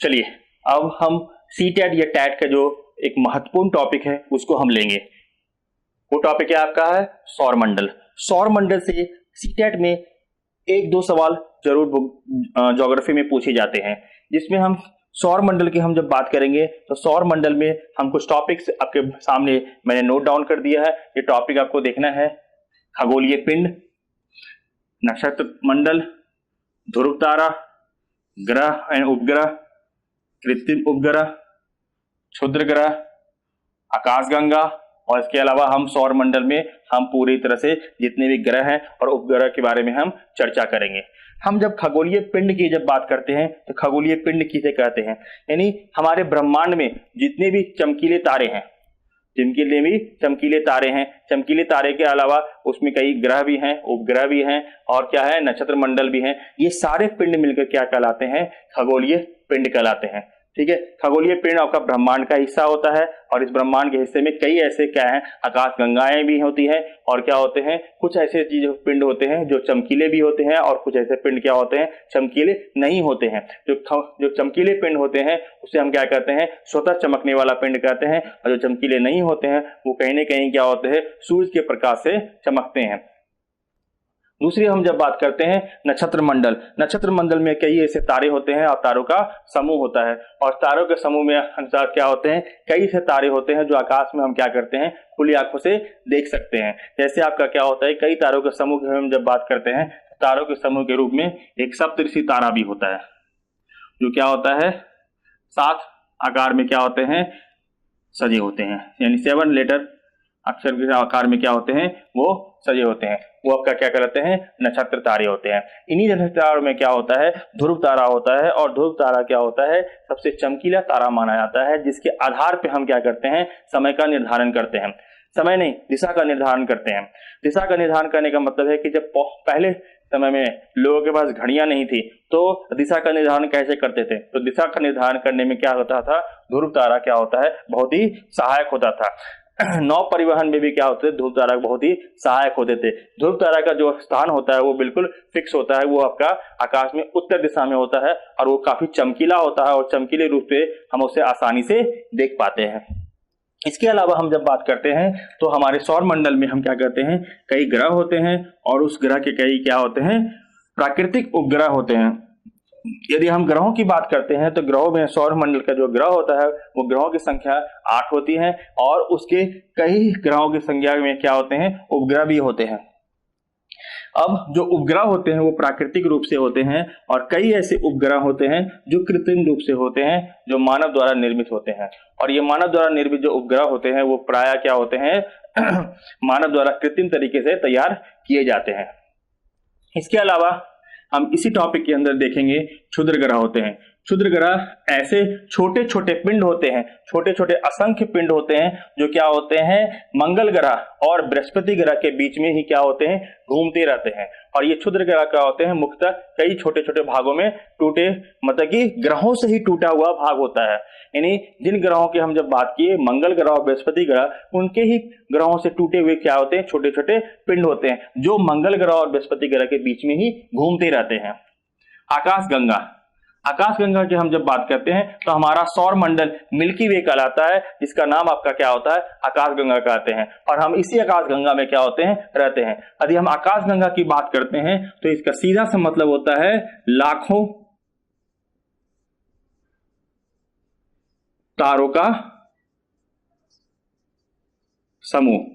चलिए अब हम सी टेट या टैट का जो एक महत्वपूर्ण टॉपिक है उसको हम लेंगे। वो टॉपिक है आपका है सौर मंडल। सौर मंडल से सी टेट में एक दो सवाल जरूर ज्योग्राफी में पूछे जाते हैं, जिसमें हम सौर मंडल की हम जब बात करेंगे तो सौर मंडल में हम कुछ टॉपिक्स आपके सामने मैंने नोट डाउन कर दिया है। ये टॉपिक आपको देखना है। खगोलीय पिंड, नक्षत्र मंडल, ध्रुव तारा, ग्रह एंड उपग्रह, कृत्रिम उपग्रह, क्षुद्र ग्रह, आकाशगंगा, और इसके अलावा हम सौर मंडल में हम पूरी तरह से जितने भी ग्रह हैं और उपग्रह के बारे में हम चर्चा करेंगे। हम जब खगोलीय पिंड की जब बात करते हैं तो खगोलीय पिंड किसे कहते हैं, यानी हमारे ब्रह्मांड में जितने भी चमकीले तारे हैं, जिनके भी चमकीले तारे हैं, चमकीले तारे के अलावा उसमें कई ग्रह भी हैं, उपग्रह भी हैं और क्या है नक्षत्र मंडल भी हैं। ये सारे पिंड मिलकर क्या कहलाते हैं, खगोलीय पिंड कहलाते हैं। ठीक है, खगोलीय पिंड आपका ब्रह्मांड का हिस्सा होता है और इस ब्रह्मांड के हिस्से में कई ऐसे क्या है आकाश गंगाएं भी होती हैं और क्या होते हैं कुछ ऐसे चीज पिंड होते हैं जो चमकीले भी होते हैं और कुछ ऐसे पिंड क्या होते हैं चमकीले नहीं होते हैं। जो चमकीले पिंड होते हैं उसे हम क्या कहते हैं स्वतः चमकने वाला पिंड कहते हैं, और जो चमकीले नहीं होते हैं वो कहीं ना कहीं क्या होते हैं सूरज के प्रकाश से चमकते हैं। दूसरी हम जब बात करते हैं नक्षत्र मंडल, नक्षत्र मंडल में कई ऐसे तारे होते हैं और तारों का समूह होता है, और तारों के समूह में अनुसार क्या होते हैं कई ऐसे तारे होते हैं जो आकाश में हम क्या करते हैं खुली आंखों से देख सकते हैं। जैसे आपका क्या होता है कई तारों के समूह की हम जब बात करते हैं तारों के समूह के रूप में एक सप्तऋषि तारा भी होता है, जो क्या होता है 7 आकार में क्या होते हैं सजे होते हैं, यानी 7 लेटर अक्षर के आकार में क्या होते हैं वो सजे होते हैं। वो आपका क्या कहलाते हैं नक्षत्र तारे होते हैं। इन्हीं नक्षत्र तारों में क्या होता है ध्रुव तारा होता है, और ध्रुव तारा क्या होता है सबसे चमकीला तारा माना जाता है, जिसके आधार पे हम क्या करते हैं समय का निर्धारण करते हैं। समय नहीं, दिशा का निर्धारण करते हैं। दिशा का निर्धारण करने का मतलब है कि जब पहले समय में लोगों के पास घड़ियां नहीं थी तो दिशा का निर्धारण कैसे करते थे, तो दिशा का निर्धारण करने में क्या होता था ध्रुव तारा क्या होता है बहुत ही सहायक होता था। नौ परिवहन में भी क्या होते थे ध्रुव तारा बहुत ही सहायक होते थे। ध्रुव तारा का जो स्थान होता है वो बिल्कुल फिक्स होता है, वो आपका आकाश में उत्तर दिशा में होता है और वो काफी चमकीला होता है और चमकीले रूप से हम उसे आसानी से देख पाते हैं। इसके अलावा हम जब बात करते हैं तो हमारे सौर मंडल में हम क्या करते हैं कई ग्रह होते हैं और उस ग्रह के कई क्या होते हैं प्राकृतिक उपग्रह होते हैं। यदि हम ग्रहों की बात करते हैं तो ग्रहों में सौर मंडल का जो ग्रह होता है वो ग्रहों की संख्या 8 होती है, और उसके कई ग्रहों की संख्या में क्या होते हैं उपग्रह भी होते हैं। अब जो उपग्रह होते हैं वो प्राकृतिक रूप से होते हैं और कई ऐसे उपग्रह होते हैं जो कृत्रिम रूप से होते हैं, जो मानव द्वारा निर्मित होते हैं। और ये मानव द्वारा निर्मित जो उपग्रह होते हैं वो प्रायः क्या होते हैं मानव द्वारा कृत्रिम तरीके से तैयार किए जाते हैं। इसके अलावा हम इसी टॉपिक के अंदर देखेंगे क्षुद्र ग्रह होते हैं। क्षुद्र ग्रह ऐसे छोटे छोटे पिंड होते हैं, छोटे छोटे असंख्य पिंड होते हैं जो क्या होते हैं मंगल ग्रह और बृहस्पति ग्रह के बीच में ही क्या होते हैं घूमते रहते हैं। और ये क्षुद्र ग्रह क्या होते हैं मुख्यतः कई छोटे छोटे भागों में टूटे, मतलब कि ग्रहों से ही टूटा हुआ भाग होता है। यानी जिन ग्रहों की हम जब बात किए मंगल ग्रह और बृहस्पति ग्रह, उनके ही ग्रहों से टूटे हुए क्या होते हैं छोटे छोटे पिंड होते हैं जो मंगल ग्रह और बृहस्पति ग्रह के बीच में ही घूमते रहते हैं। आकाशगंगा, आकाशगंगा की हम जब बात करते हैं तो हमारा सौर मंडल मिल्की वे कहलाता है, जिसका नाम आपका क्या होता है आकाशगंगा कहते हैं, और हम इसी आकाशगंगा में क्या होते हैं रहते हैं। यदि हम आकाशगंगा की बात करते हैं तो इसका सीधा सा मतलब होता है लाखों तारों का समूह।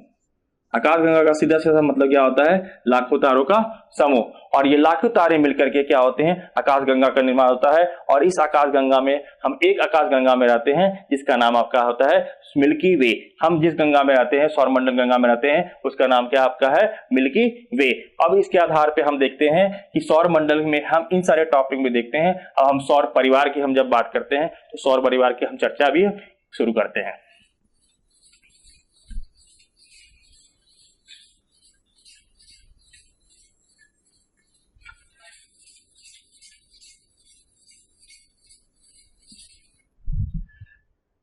आकाशगंगा का सीधा सीधा मतलब क्या होता है लाखों तारों का समूह, और ये लाखों तारे मिलकर के क्या होते हैं आकाशगंगा का निर्माण होता है। और इस आकाशगंगा में हम एक आकाशगंगा में रहते हैं जिसका नाम आपका होता है मिल्की वे। हम जिस गंगा में रहते हैं सौरमंडल गंगा में रहते हैं उसका नाम क्या आपका है मिल्की वे। अब इसके आधार पे हम देखते हैं कि सौर मंडल में हम इन सारे टॉपिक में देखते हैं। अब हम सौर परिवार की हम जब बात करते हैं तो सौर परिवार की हम चर्चा भी शुरू करते हैं।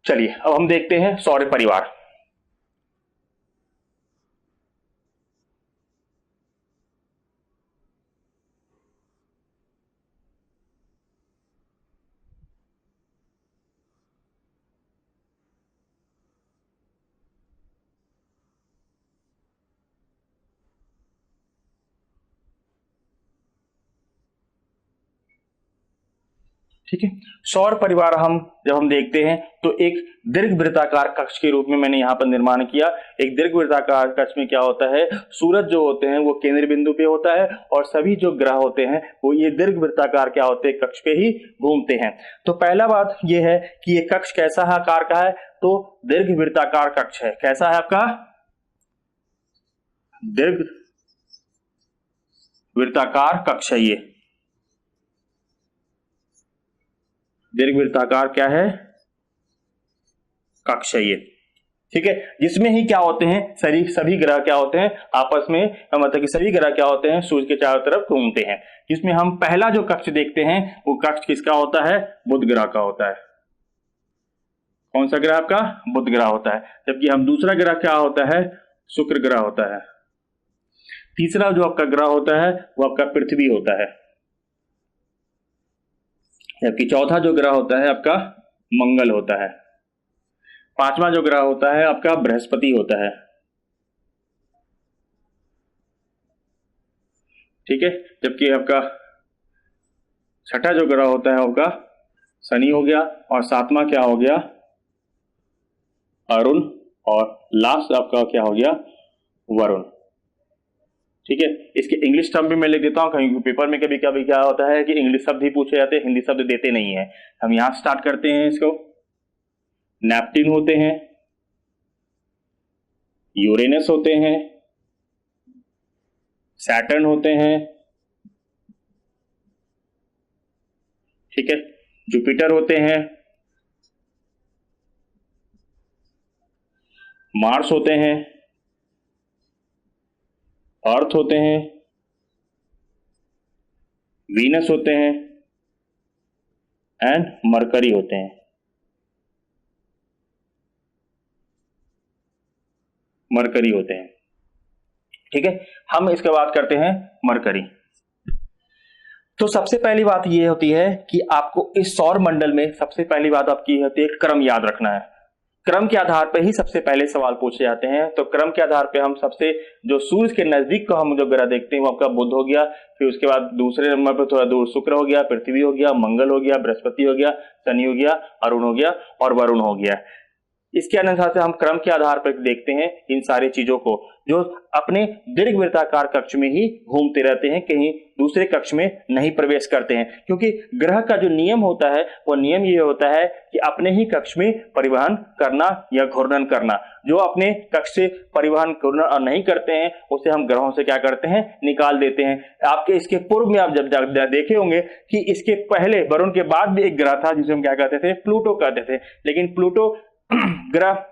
चलिए अब हम देखते हैं सौर परिवार। ठीक है। सौर परिवार जब हम देखते हैं तो एक दीर्घवृत्ताकार कक्ष के रूप में मैंने यहाँ पर निर्माण किया। एक दीर्घवृत्ताकार कक्ष में क्या होता है, सूरज जो होते हैं वो केंद्र बिंदु पे होता है और सभी जो ग्रह होते हैं वो ये दीर्घवृत्ताकार क्या होते हैं, कक्ष पे ही घूमते हैं। तो पहला बात ये है कि ये कक्ष कैसा आकार का है, तो दीर्घवृत्ताकार कक्ष है। कैसा है आपका, दीर्घवृत्ताकार कक्ष है। ये दीर्घवृत्ताकार क्या है, कक्ष है ये, ठीक है। जिसमें ही क्या होते हैं, सभी ग्रह क्या होते हैं आपस में, मतलब कि सभी ग्रह क्या होते हैं, सूर्य के चारों तरफ घूमते हैं। जिसमें हम पहला जो कक्ष देखते हैं वो कक्ष किसका होता है, बुध ग्रह का होता है। कौन सा ग्रह आपका, बुध ग्रह होता है। जबकि हम दूसरा ग्रह क्या होता है, शुक्र ग्रह होता है। तीसरा जो आपका ग्रह होता है वो आपका पृथ्वी होता है। जबकि चौथा जो ग्रह होता है आपका मंगल होता है। पांचवा जो ग्रह होता है आपका बृहस्पति होता है, ठीक है। जबकि आपका छठा जो ग्रह होता है आपका शनि हो गया और सातवां क्या हो गया, अरुण, और लास्ट आपका क्या हो गया, वरुण, ठीक है। इसके इंग्लिश टर्म भी मैं लिख देता हूं, कहीं पेपर में कभी कभी क्या होता है कि इंग्लिश शब्द ही पूछे जाते हैं, हिंदी शब्द देते नहीं है। हम यहां स्टार्ट करते हैं इसको। नेपट्टून होते हैं, यूरेनस होते हैं, सैटर्न होते हैं, ठीक है, जुपिटर होते हैं, मार्स होते हैं, अर्थ होते हैं, वीनस होते हैं एंड मरकरी होते हैं। मरकरी होते हैं, ठीक है। हम इसके बात करते हैं मरकरी। तो सबसे पहली बात यह होती है कि आपको इस सौर मंडल में सबसे पहली बात आपकी होती है क्रम याद रखना है। क्रम के आधार पर ही सबसे पहले सवाल पूछे जाते हैं। तो क्रम के आधार पे हम सबसे जो सूर्य के नजदीक को हम जो ग्रह देखते हैं वो आपका बुध हो गया, फिर उसके बाद दूसरे नंबर पर थोड़ा दूर शुक्र हो गया, पृथ्वी हो गया, मंगल हो गया, बृहस्पति हो गया, शनि हो गया, अरुण हो गया और वरुण हो गया। इसके अनुसार से हम क्रम के आधार पर देखते हैं इन सारी चीजों को, जो अपने दीर्घवृत्ताकार कक्ष में ही घूमते रहते हैं, कहीं दूसरे कक्ष में नहीं प्रवेश करते हैं। क्योंकि ग्रह का जो नियम होता है वो नियम ये होता है कि अपने ही कक्ष में परिवहन करना या घूर्णन करना। जो अपने कक्ष से परिवहन घूर्णन नहीं करते हैं उसे हम ग्रहों से क्या करते हैं, निकाल देते हैं। आपके इसके पूर्व में आप जब देखे होंगे कि इसके पहले वरुण के बाद भी एक ग्रह था जिसे हम क्या कहते थे, प्लूटो कहते थे। लेकिन प्लूटो ग्रह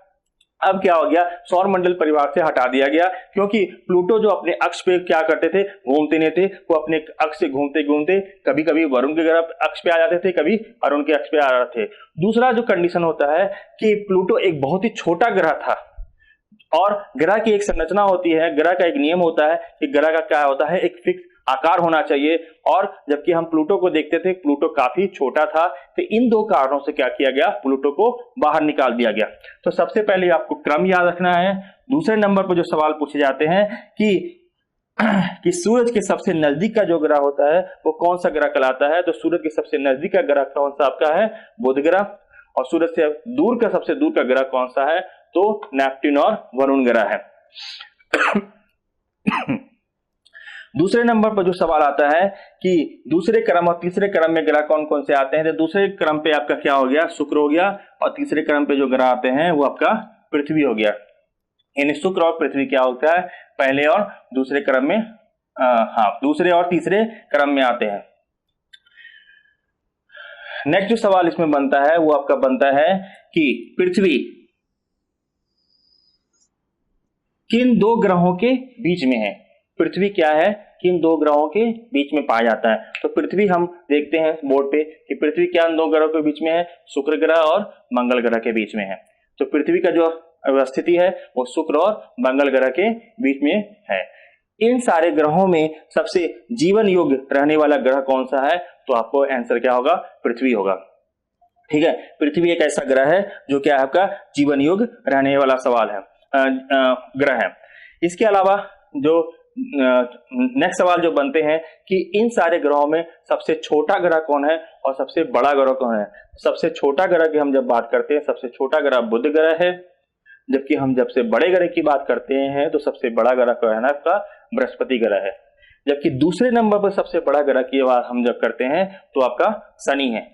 अब क्या हो गया, सौर मंडल परिवार से हटा दिया गया, क्योंकि प्लूटो जो अपने अक्ष पे क्या करते थे, घूमते नहीं थे। वो अपने अक्ष से घूमते घूमते कभी कभी वरुण के ग्रह अक्ष पे आ जाते थे, कभी अरुण के अक्ष पे आ जाते थे। दूसरा जो कंडीशन होता है कि प्लूटो एक बहुत ही छोटा ग्रह था और ग्रह की एक संरचना होती है, ग्रह का एक नियम होता है कि ग्रह का क्या होता है, एक फिक्स आकार होना चाहिए। और जबकि हम प्लूटो को देखते थे, प्लूटो काफी छोटा था। तो इन दो कारणों से क्या किया गया, प्लूटो को बाहर निकाल दिया गया। तो सबसे पहले आपको क्रम याद रखना है। दूसरे नंबर पर जो सवाल पूछे जाते हैं कि सूरज के सबसे नजदीक का जो ग्रह होता है वो कौन सा ग्रह कहलाता है, तो सूरज के सबसे नजदीक का ग्रह कौन सा आपका है, बुध ग्रह। और सूरज से दूर का सबसे दूर का ग्रह कौन सा है, तो नेपट्टून और वरुण ग्रह है। दूसरे नंबर पर जो सवाल आता है कि दूसरे क्रम और तीसरे क्रम में ग्रह कौन कौन से आते हैं, तो दूसरे क्रम पे आपका क्या हो गया, शुक्र हो गया। और तीसरे क्रम पे जो ग्रह आते हैं वो आपका पृथ्वी हो गया। यानी शुक्र और पृथ्वी क्या होता है, पहले और दूसरे क्रम में, दूसरे और तीसरे क्रम में आते हैं। नेक्स्ट जो सवाल इसमें बनता है वो आपका बनता है कि पृथ्वी किन दो ग्रहों के बीच में है। पृथ्वी क्या है, किन दो ग्रहों के बीच में पाया जाता है। तो पृथ्वी हम देखते हैं बोर्ड पे कि पृथ्वी क्या दो ग्रहों के बीच में है, शुक्र ग्रह और मंगल ग्रह के बीच में है। तो पृथ्वी का जो स्थिति है वो शुक्र और मंगल ग्रह के बीच में है। इन सारे ग्रहों में सबसे जीवन योग्य रहने वाला ग्रह कौन सा है, तो आपको आंसर क्या होगा, पृथ्वी होगा। ठीक है, पृथ्वी एक ऐसा ग्रह है जो क्या है आपका जीवन योग्य रहने वाला सवाल है, ग्रह है। इसके अलावा जो नेक्स्ट सवाल जो बनते हैं कि इन सारे ग्रहों में सबसे छोटा ग्रह कौन है और सबसे बड़ा ग्रह कौन है। सबसे छोटा ग्रह की हम जब बात करते हैं, सबसे छोटा ग्रह बुध ग्रह है, जबकि हम जब से बड़े ग्रह की बात करते हैं तो सबसे बड़ा ग्रह का है ना आपका बृहस्पति ग्रह है। जबकि दूसरे नंबर पर सबसे बड़ा ग्रह की बात हम जब करते हैं तो आपका शनि है।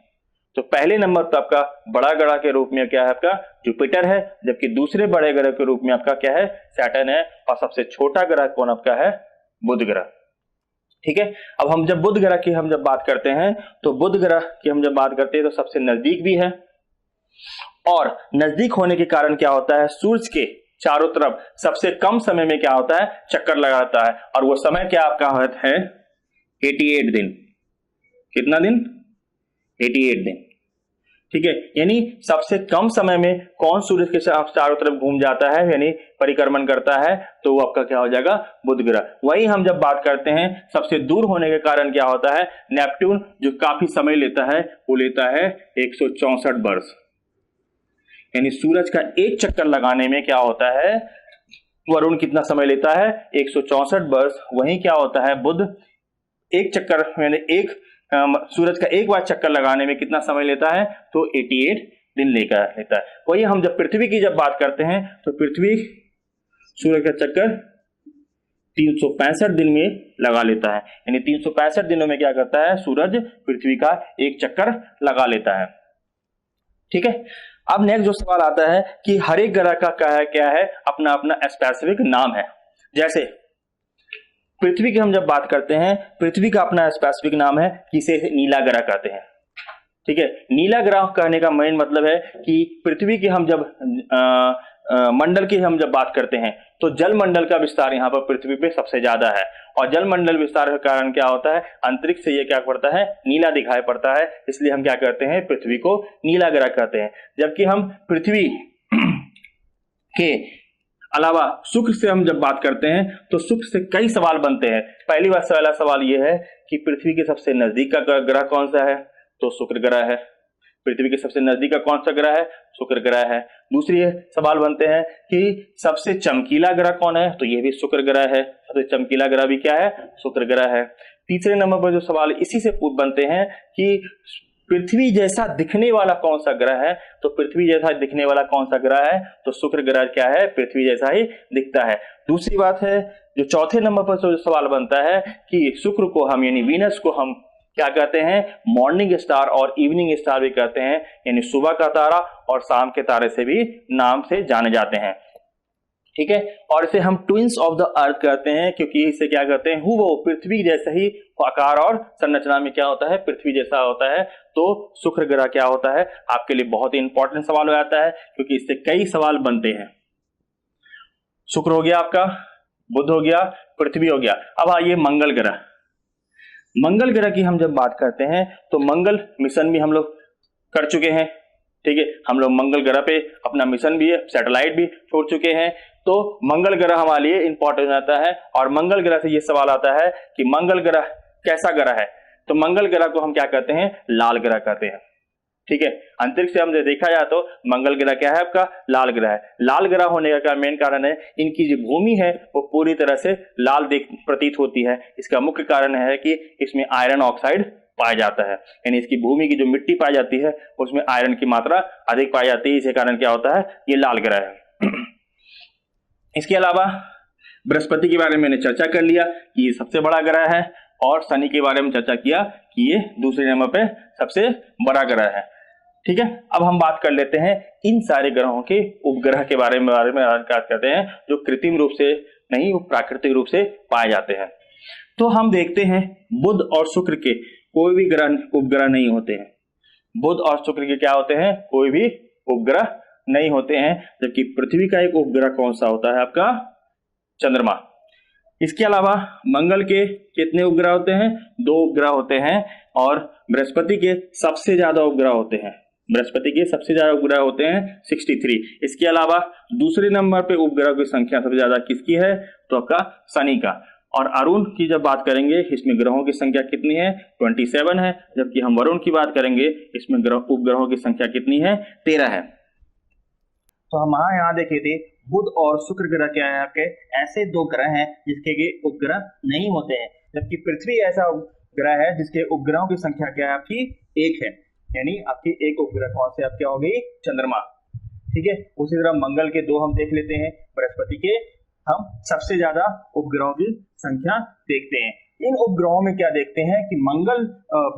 तो पहले नंबर पर आपका बड़ा ग्रह के रूप में क्या है आपका जुपिटर है, जबकि दूसरे बड़े ग्रह के रूप में आपका क्या है सैटर्न है, और सबसे छोटा ग्रह कौन आपका है बुध ग्रह। ठीक है, अब हम जब बुध ग्रह की हम जब बात करते हैं तो बुध ग्रह की हम जब बात करते हैं तो सबसे नजदीक भी है, और नजदीक होने के कारण क्या होता है सूरज के चारों तरफ सबसे कम समय में क्या होता है चक्कर लगाता है, और वो समय क्या आपका होता है 88 दिन। कितना दिन 88 दिन। ठीक है, यानी सबसे कम समय में कौन सूरज के चारों तरफ घूम जाता है यानी परिक्रमण करता है, तो वो आपका क्या हो जाएगा बुध ग्रह। वही हम जब बात करते हैं सबसे दूर होने के कारण क्या होता है नेपट्टून, जो काफी समय लेता है वो लेता है 164 वर्ष। यानी सूरज का एक चक्कर लगाने में क्या होता है वरुण कितना समय लेता है 164 वर्ष। वहीं क्या होता है बुध एक चक्कर यानी एक सूरज का एक बार चक्कर लगाने में कितना समय लेता है तो 88 दिन लेता है। वही हम जब पृथ्वी की जब बात करते हैं तो पृथ्वी सूरज का चक्कर 365 दिन में लगा लेता है, यानी 365 दिनों में क्या करता है सूरज पृथ्वी का एक चक्कर लगा लेता है। ठीक है, अब नेक्स्ट जो सवाल आता है कि हर एक ग्रह का क्या है अपना अपना स्पेसिफिक नाम है। जैसे पृथ्वी की हम जब बात करते हैं पृथ्वी का अपना स्पेसिफिक नाम है किसे नीला ग्रह कहते हैं। ठीक है, नीला ग्रह कहने का मेन मतलब है कि पृथ्वी की हम जब मंडल की हम जब बात करते हैं तो जल मंडल का विस्तार यहाँ पर पृथ्वी पे सबसे ज्यादा है, और जल मंडल विस्तार के कारण क्या होता है अंतरिक्ष से ये क्या पड़ता है नीला दिखाई पड़ता है, इसलिए हम क्या कहते हैं पृथ्वी को नीला ग्रह कहते हैं। जबकि हम पृथ्वी के अलावा शुक्र से हम जब बात करते हैं तो शुक्र से कई सवाल बनते हैं। पहला सवाल ये है कि पृथ्वी के सबसे नजदीक का ग्रह कौन सा है तो शुक्र ग्रह है। पृथ्वी के सबसे नजदीक का कौन सा ग्रह है शुक्र ग्रह है। दूसरी सवाल बनते हैं कि सबसे चमकीला ग्रह कौन है तो ये भी शुक्र ग्रह है, सबसे चमकीला ग्रह भी क्या है शुक्र ग्रह है। तीसरे नंबर पर जो सवाल इसी से बनते हैं कि पृथ्वी जैसा दिखने वाला कौन सा ग्रह है तो पृथ्वी जैसा दिखने वाला कौन सा ग्रह है तो शुक्र ग्रह क्या है पृथ्वी जैसा ही दिखता है। दूसरी बात है जो चौथे नंबर पर जो सवाल बनता है कि शुक्र को हम यानी वीनस को हम क्या कहते हैं मॉर्निंग स्टार और इवनिंग स्टार भी कहते हैं, यानी सुबह का तारा और शाम के तारे से भी नाम से जाने जाते हैं। ठीक है, और इसे हम ट्विंस ऑफ द अर्थ कहते हैं क्योंकि इसे क्या कहते हैं वो पृथ्वी जैसा ही आकार और संरचना में क्या होता है पृथ्वी जैसा होता है। तो शुक्र ग्रह क्या होता है आपके लिए बहुत ही इंपॉर्टेंट सवाल हो जाता है क्योंकि इससे कई सवाल बनते हैं। शुक्र हो गया आपका, बुध हो गया, पृथ्वी हो गया। अब आइए मंगल ग्रह। मंगल ग्रह की हम जब बात करते हैं तो मंगल मिशन भी हम लोग कर चुके हैं। ठीक है, हम लोग मंगल ग्रह पे अपना मिशन भी है, सैटेलाइट भी छोड़ चुके हैं। तो मंगल ग्रह हमारे लिए इंपॉर्टेंट रहता है, और मंगल ग्रह से ये सवाल आता है कि मंगल ग्रह कैसा ग्रह है तो मंगल ग्रह को हम क्या कहते हैं लाल ग्रह कहते हैं। ठीक है, अंतरिक्ष से हमने देखा जाए तो मंगल ग्रह क्या है आपका लाल ग्रह है। लाल ग्रह होने का मेन कारण है इनकी जो भूमि है वो पूरी तरह से लाल प्रतीत होती है। इसका मुख्य कारण है कि इसमें आयरन ऑक्साइड पाया जाता है, यानी इसकी भूमि की जो मिट्टी पाई जाती है उसमें आयरन की मात्रा अधिक पाई जाती है, इसी कारण क्या होता है ये लाल ग्रह है। इसके अलावा बृहस्पति के बारे में मैंने चर्चा कर लिया कि ये सबसे बड़ा ग्रह है, और शनि के बारे में चर्चा किया कि ये दूसरे नंबर पे सबसे बड़ा ग्रह है। ठीक है, अब हम बात कर लेते हैं इन सारे ग्रहों के उपग्रह के बारे में बात करते हैं जो कृत्रिम रूप से नहीं वो प्राकृतिक रूप से पाए जाते हैं। तो हम देखते हैं बुध और शुक्र के कोई भी ग्रह उपग्रह नहीं होते हैं। बुध और शुक्र के क्या होते हैं कोई भी उपग्रह नहीं होते हैं, जबकि पृथ्वी का एक उपग्रह कौन सा होता है आपका चंद्रमा। इसके अलावा मंगल के कितने उपग्रह होते हैं 2 उपग्रह होते हैं, और बृहस्पति के सबसे ज्यादा उपग्रह होते हैं। बृहस्पति के सबसे ज्यादा उपग्रह होते हैं 63। इसके अलावा दूसरे नंबर पे उपग्रह की संख्या सबसे ज्यादा किसकी है तो आपका शनि का। और अरुण की जब बात करेंगे इसमें ग्रहों की संख्या कितनी है 27 है, जबकि हम वरुण की बात करेंगे इसमें उपग्रहों की संख्या कितनी है 13 है। तो हम यहाँ देखे थे बुध और शुक्र ग्रह क्या है आपके ऐसे दो ग्रह हैं जिसके के उपग्रह नहीं होते हैं, जबकि पृथ्वी ऐसा ग्रह है जिसके उपग्रहों की संख्या क्या है आपकी एक है, यानी आपकी एक उपग्रह कौन से आपके हो गई चंद्रमा। ठीक है, उसी तरह मंगल के दो हम देख लेते हैं, बृहस्पति के हम सबसे ज्यादा उपग्रहों की संख्या देखते हैं। इन उपग्रहों में क्या देखते हैं कि मंगल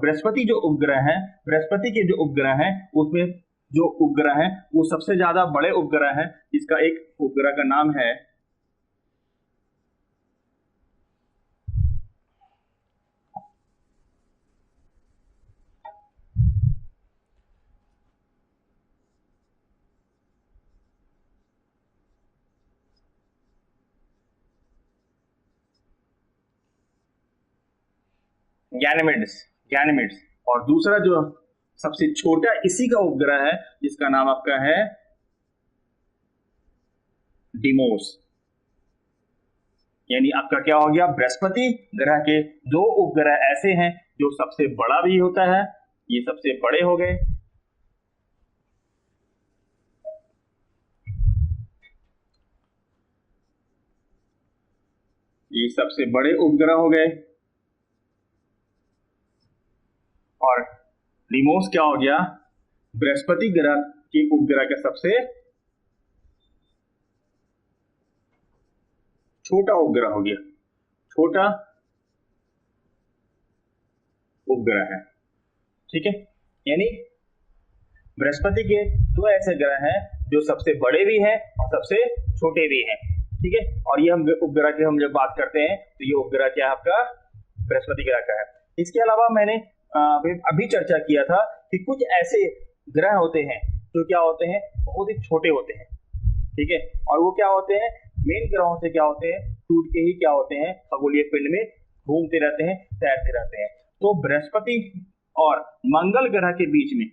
बृहस्पति जो उपग्रह है, बृहस्पति के जो उपग्रह हैं उसमें जो उपग्रह है वो सबसे ज्यादा बड़े उपग्रह है, जिसका एक उपग्रह का नाम है गैनेमिड्स और दूसरा जो सबसे छोटा इसी का उपग्रह है जिसका नाम आपका है डिमोस। यानी आपका क्या हो गया, बृहस्पति ग्रह के दो उपग्रह ऐसे हैं जो सबसे बड़ा भी होता है, ये सबसे बड़े हो गए, ये सबसे बड़े उपग्रह हो गए, और डिमोस क्या हो गया, बृहस्पति ग्रह के उपग्रह का सबसे छोटा उपग्रह हो गया, छोटा उपग्रह है। ठीक है, यानी बृहस्पति के दो ऐसे ग्रह हैं जो सबसे बड़े भी हैं और सबसे छोटे भी हैं। ठीक है, और ये हम उपग्रह की हम जब बात करते हैं तो ये उपग्रह क्या है आपका बृहस्पति ग्रह का है। इसके अलावा मैंने अभी चर्चा किया था कि कुछ ऐसे ग्रह होते हैं जो क्या होते हैं बहुत ही छोटे होते हैं। ठीक है, और वो क्या होते हैं मेन ग्रहों से क्या होते हैं टूट के ही क्या होते हैं खगोलीय पिंड में घूमते रहते हैं, तैरते रहते हैं। तो बृहस्पति और मंगल ग्रह के बीच में,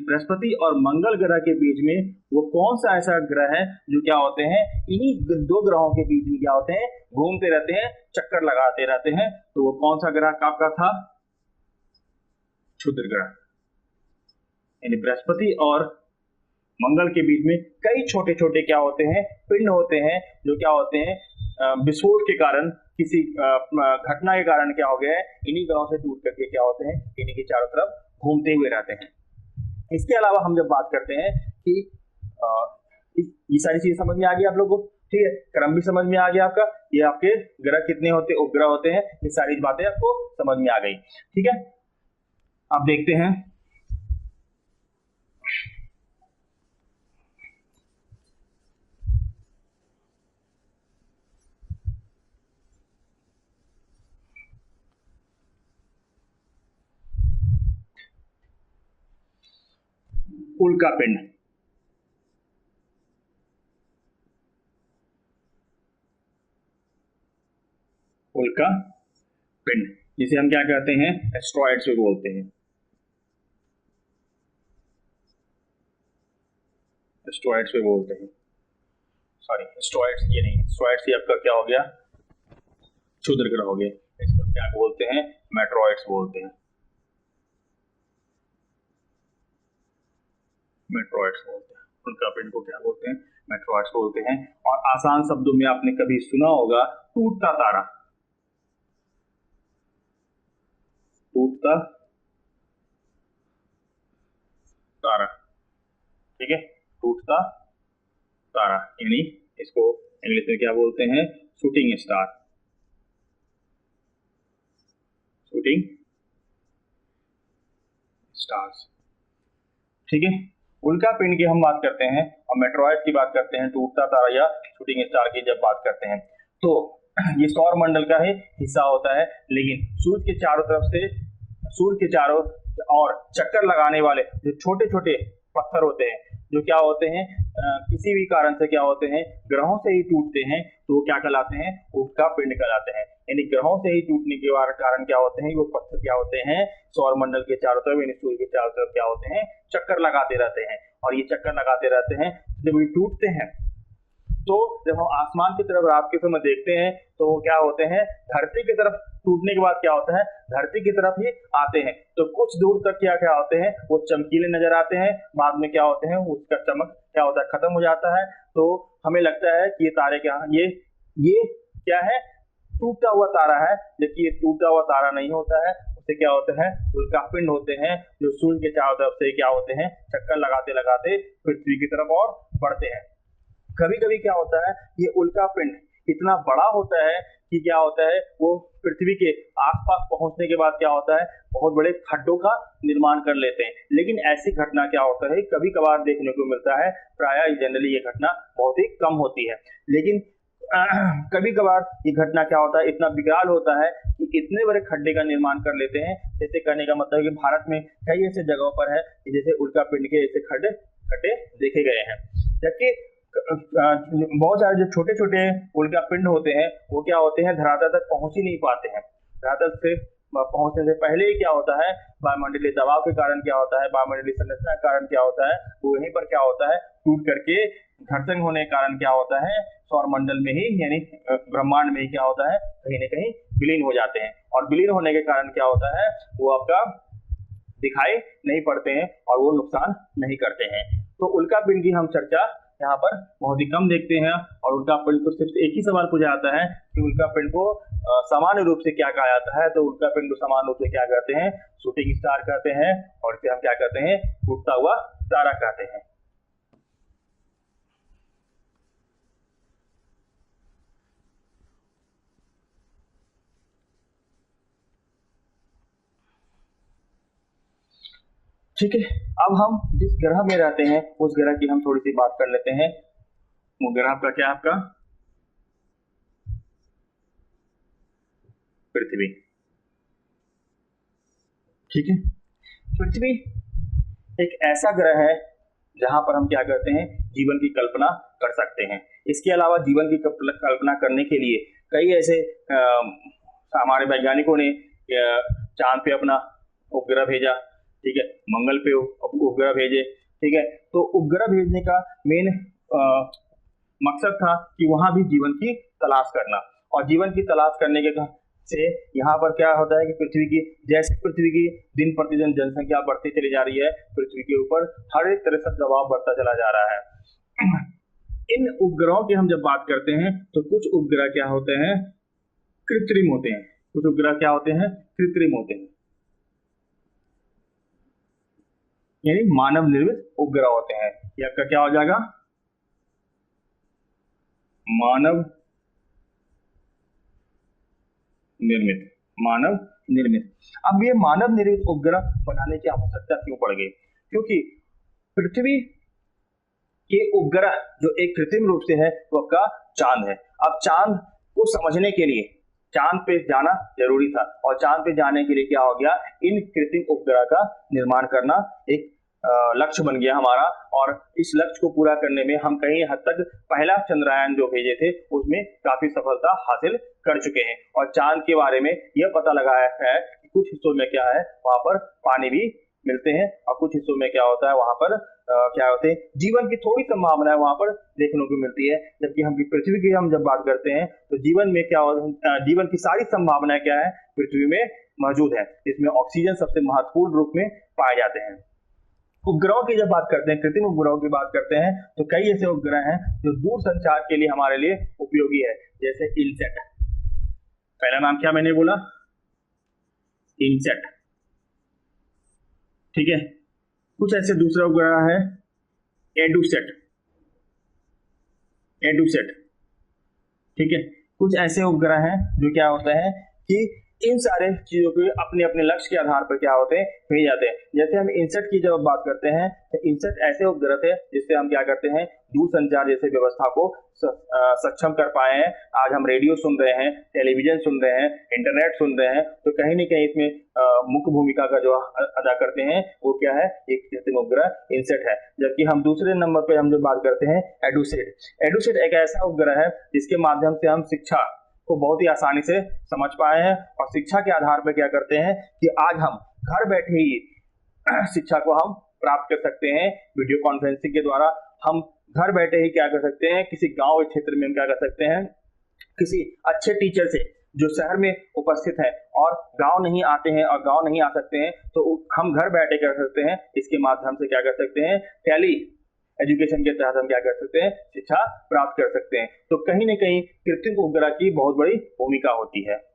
बृहस्पति और मंगल ग्रह के बीच में वो कौन सा ऐसा ग्रह है जो क्या होते हैं इन्हीं दो ग्रहों के बीच में क्या होते हैं घूमते रहते हैं, चक्कर लगाते रहते हैं। तो वो कौन सा ग्रह आपका था, क्षुद्र ग्रह। यानी बृहस्पति और मंगल के बीच में कई छोटे छोटे क्या होते हैं पिंड होते हैं जो क्या होते हैं विस्फोट के कारण, किसी घटना के कारण क्या हो गया है इन्हीं ग्रहों से टूट करके क्या होते हैं इन्हीं के चारों तरफ घूमते हुए रहते हैं। इसके अलावा हम जब बात करते हैं कि ये सारी चीजें समझ में आ गई आप लोगों को। ठीक है, क्रम भी समझ में आ गया आपका, ये आपके ग्रह कितने होते उपग्रह होते हैं, ये सारी बातें आपको समझ में आ गई। ठीक है, अब देखते हैं उल्का पिंड। उल्का पिंड जिसे हम क्या कहते हैं एस्ट्रॉइड्स भी बोलते हैं, एस्ट्रॉइड्स भी बोलते हैं, सॉरी एस्ट्रॉइड्स ये नहीं, एस्ट्रॉइड्स ही आपका क्या हो गया क्षुद्र ग्रह हो गए, इसको क्या बोलते हैं मेट्रॉइड्स बोलते हैं, मेट्रॉइड्स बोलते हैं। उल्का पिंड को क्या बोलते हैं मेट्रॉइड्स बोलते हैं। और आसान शब्दों में आपने कभी सुना होगा टूटता तारा, टूटता तारा। ठीक है, टूटता तारा यानी इसको इंग्लिश में क्या बोलते हैं शूटिंग स्टार, शूटिंग स्टार्स। ठीक है, उल्का पिंड की हम बात करते हैं और मेट्रॉइड्स की बात करते हैं, टूटता तारा या शूटिंग स्टार की जब बात करते हैं तो ये सौर मंडल का ही हिस्सा होता है। लेकिन सूर्य के चारों तरफ से, सूर्य के चारों और चक्कर लगाने वाले जो छोटे छोटे पत्थर होते हैं जो क्या होते हैं किसी भी कारण से क्या होते हैं ग्रहों से ही टूटते हैं, तो वो क्या कहलाते हैं उल्का पिंड कहलाते हैं। यानी ग्रहों से ही टूटने के कारण क्या होते हैं वो पत्थर क्या होते हैं सौर मंडल के चारों तरफ यानी सूर्य के चारों तरफ क्या होते हैं चक्कर लगाते रहते हैं। और ये चक्कर लगाते रहते हैं, जब ये टूटते हैं तो जब हम आसमान की तरफ रात के समय देखते हैं तो वो क्या होते हैं, धरती की तरफ टूटने के बाद क्या होता है, धरती की तरफ ही आते हैं। तो कुछ दूर तक क्या क्या होते हैं, वो चमकीले नजर आते हैं, बाद में क्या होते हैं, उसका चमक क्या होता है, खत्म हो जाता है। तो हमें लगता है कि ये तारे क्या, ये क्या है, टूटा हुआ तारा है। जबकि ये टूटा हुआ तारा नहीं होता है, उससे क्या होता है, उल्कापिंड होते हैं जो सूर्य के चारों तरफ से क्या होते हैं, चक्कर लगाते लगाते पृथ्वी की तरफ और बढ़ते हैं। कभी कभी क्या होता है, ये उल्कापिंड इतना बड़ा होता है कि क्या होता है, वो पृथ्वी के आसपास पहुंचने के बाद क्या होता है, बहुत बड़े खड्डों का निर्माण कर लेते हैं। लेकिन ऐसी घटना क्या होता है, कभी कभार देखने को मिलता है, प्रायः जनरली ये घटना बहुत ही कम होती है। लेकिन कभी कभार ये घटना क्या होता है, इतना विकराल होता है कि इतने बड़े खड्डे का निर्माण कर लेते हैं। जैसे करने का मतलब है कि भारत में कई ऐसे जगहों पर है कि जैसे उल्कापिंड के ऐसे खड्डे देखे गए हैं। जबकि बहुत सारे जो छोटे छोटे उल्कापिंड होते हैं वो क्या होते हैं, धरातल तक पहुंच ही नहीं पाते हैं। धरातल से पहुंचने से पहले ही क्या होता है, वायुमंडलीय दबाव के कारण क्या होता है, वायुमंडलीय संरचना के कारण क्या होता है, वो वहीं पर क्या होता है, टूट करके घर्षण होने के कारण क्या होता है, सौरमंडल में ही यानी ब्रह्मांड में ही क्या होता है, कहीं न कहीं विलीन हो जाते हैं। और विलीन होने के कारण क्या होता है, वो आपका दिखाई नहीं पड़ते हैं और वो नुकसान नहीं करते हैं। तो उल्कापिंड की हम चर्चा यहाँ पर बहुत ही कम देखते हैं। और उल्कापिंड को सिर्फ एक ही सवाल पूछा जाता है कि उल्कापिंड को सामान्य रूप से क्या कहा जाता है। तो उल्कापिंड को सामान्य रूप से क्या कहते हैं, शूटिंग स्टार कहते हैं, और इसे हम क्या कहते हैं, टूटता हुआ तारा कहते हैं। ठीक है, अब हम जिस ग्रह में रहते हैं उस ग्रह की हम थोड़ी सी बात कर लेते हैं। वो ग्रह आपका क्या है, आपका पृथ्वी। ठीक है, पृथ्वी एक ऐसा ग्रह है जहां पर हम क्या करते हैं, जीवन की कल्पना कर सकते हैं। इसके अलावा जीवन की कल्पना करने के लिए कई ऐसे हमारे वैज्ञानिकों ने चांद पे अपना उपग्रह भेजा, ठीक है, मंगल पे उपग्रह भेजे, ठीक है। तो उपग्रह भेजने का मेन मकसद था कि वहां भी जीवन की तलाश करना। और जीवन की तलाश करने के से यहाँ पर क्या होता है कि पृथ्वी की, जैसे पृथ्वी की दिन प्रतिदिन जनसंख्या बढ़ती चली जा रही है, पृथ्वी के ऊपर हर एक तरह से दबाव बढ़ता चला जा रहा है। इन उपग्रहों की हम जब बात करते हैं तो कुछ उपग्रह क्या होते हैं, कृत्रिम होते हैं। कुछ उपग्रह क्या होते हैं, कृत्रिम होते हैं, यानी मानव निर्मित उपग्रह होते हैं। ये आपका क्या हो जाएगा, मानव निर्मित, मानव निर्मित। अब ये मानव निर्मित उपग्रह बनाने की आवश्यकता क्यों पड़ गई, क्योंकि पृथ्वी के उपग्रह जो एक कृत्रिम रूप से है वो आपका चांद है। अब चांद को समझने के लिए चांद पे जाना जरूरी था, और चांद पे जाने के लिए क्या हो गया, इन कृत्रिम उपग्रह का निर्माण करना एक लक्ष्य बन गया हमारा। और इस लक्ष्य को पूरा करने में हम कहीं हद तक पहला चंद्रयान जो भेजे थे उसमें काफी सफलता हासिल कर चुके हैं। और चांद के बारे में यह पता लगाया है कि कुछ हिस्सों में क्या है, वहां पर पानी भी मिलते हैं, और कुछ हिस्सों में क्या होता है, वहां पर क्या होते हैं, जीवन की थोड़ी संभावना वहां पर देखने को मिलती है। जबकि हम पृथ्वी की हम जब बात करते हैं तो जीवन में क्या होता है, जीवन की सारी संभावनाएं क्या है, पृथ्वी में मौजूद है। इसमें ऑक्सीजन सबसे महत्वपूर्ण रूप में पाए जाते हैं। उपग्रहों की जब बात करते हैं, कृत्रिम उपग्रहों की बात करते हैं, तो कई ऐसे उपग्रह हैं जो दूर संचार के लिए हमारे लिए उपयोगी है, जैसे इनसेट। पहला नाम क्या मैंने बोला, इनसेट, ठीक है। कुछ ऐसे दूसरा उपग्रह है एडुसेट, एडुसेट, ठीक है। कुछ ऐसे उपग्रह हैं जो क्या होता है कि इन सारे चीजों के अपने अपने लक्ष्य के आधार पर क्या होते हैं, भेजे जाते हैं। जैसे हम इनसेट की जब बात करते हैं तो इनसेट ऐसे उपग्रह थे जिससे हम क्या करते हैं, दूर संचार जैसे व्यवस्था को सक्षम कर पाए हैं। आज हम रेडियो सुन रहे हैं, टेलीविजन सुन रहे हैं, इंटरनेट सुन रहे हैं, तो कहीं न कहीं इसमें मुख्य भूमिका का जो अदा करते हैं वो क्या है, एक कृत्रिम उपग्रह इनसेट है। जबकि हम दूसरे नंबर पे हम जो बात करते हैं एडुसेट। एडुसेट एक ऐसा उपग्रह है जिसके माध्यम से हम शिक्षा को बहुत ही आसानी से समझ पाए हैं, और शिक्षा के आधार पर क्या करते हैं कि आज हम घर बैठे ही शिक्षा को हम प्राप्त कर सकते हैं। वीडियो कॉन्फ्रेंसिंग के द्वारा हम घर बैठे ही क्या कर सकते हैं, किसी गांव क्षेत्र में हम क्या कर सकते हैं, किसी अच्छे टीचर से जो शहर में उपस्थित है और गांव नहीं आते हैं और गांव नहीं आ सकते हैं, तो हम घर बैठे कर सकते हैं, इसके माध्यम से क्या कर सकते हैं, टेली एजुकेशन के तहत हम क्या कर सकते हैं, शिक्षा प्राप्त कर सकते हैं। तो कहीं ना कहीं कृत्रिम उपग्रह की बहुत बड़ी भूमिका होती है।